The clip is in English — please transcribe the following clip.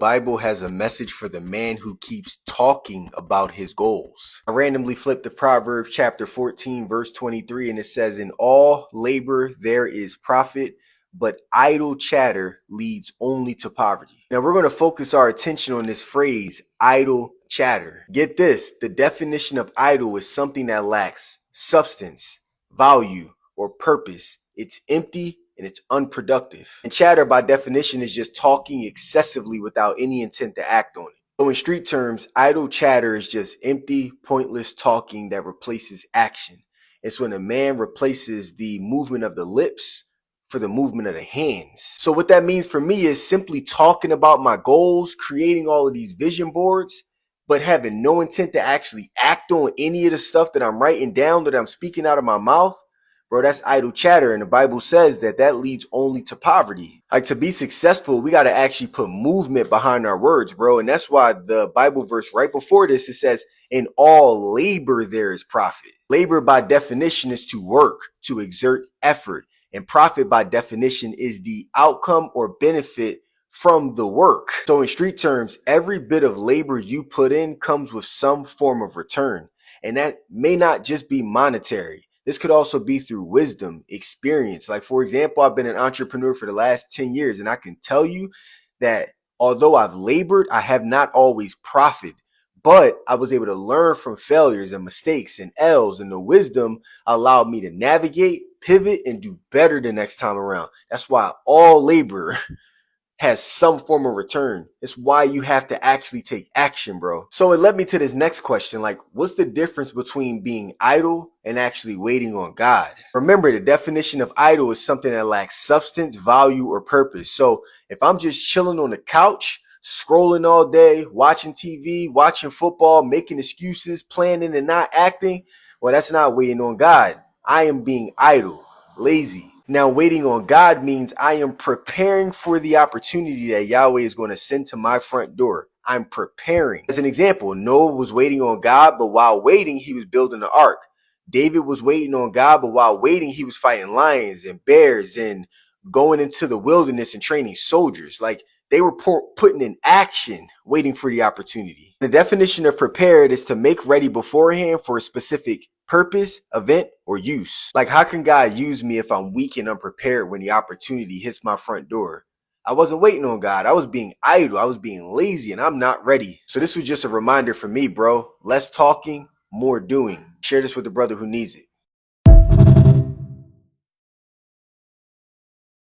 Bible has a message for the man who keeps talking about his goals. I randomly flipped to Proverbs chapter 14, verse 23, and it says, "In all labor there is profit, but idle chatter leads only to poverty." Now we're going to focus our attention on this phrase, idle chatter. Get this, the definition of idle is something that lacks substance, value, or purpose. It's empty and it's unproductive. And chatter by definition is just talking excessively without any intent to act on it. So in street terms, idle chatter is just empty, pointless talking that replaces action. It's when a man replaces the movement of the lips for the movement of the hands. So what that means for me is simply talking about my goals, creating all of these vision boards, but having no intent to actually act on any of the stuff that I'm writing down, that I'm speaking out of my mouth. Bro, that's idle chatter, and the Bible says that leads only to poverty. Like, to be successful, we got to actually put movement behind our words, bro. And that's why the Bible verse right before this, it says, "In all labor there is profit." Labor by definition is to work, to exert effort. And profit by definition is the outcome or benefit from the work. So in street terms, every bit of labor you put in comes with some form of return. And that may not just be monetary. This could also be through wisdom, experience. Like, for example, I've been an entrepreneur for the last 10 years, and I can tell you that although I've labored, I have not always profited. But I was able to learn from failures and mistakes and L's, and the wisdom allowed me to navigate, pivot, and do better the next time around. That's why all labor has some form of return. It's why you have to actually take action, bro. So it led me to this next question, like, what's the difference between being idle and actually waiting on God? Remember, the definition of idle is something that lacks substance, value, or purpose. So if I'm just chilling on the couch, scrolling all day, watching TV, watching football, making excuses, planning and not acting, well, that's not waiting on God. I am being idle, lazy. Now, waiting on God means I am preparing for the opportunity that Yahweh is going to send to my front door. I'm preparing. As an example, Noah was waiting on God, but while waiting, he was building the ark. David was waiting on God, but while waiting, he was fighting lions and bears and going into the wilderness and training soldiers. Like, they were putting in action, waiting for the opportunity. The definition of prepared is to make ready beforehand for a specific purpose, event, or use. Like, how can God use me if I'm weak and unprepared when the opportunity hits my front door? I wasn't waiting on God. I was being idle. I was being lazy, and I'm not ready. So this was just a reminder for me, bro. Less talking, more doing. Share this with the brother who needs it.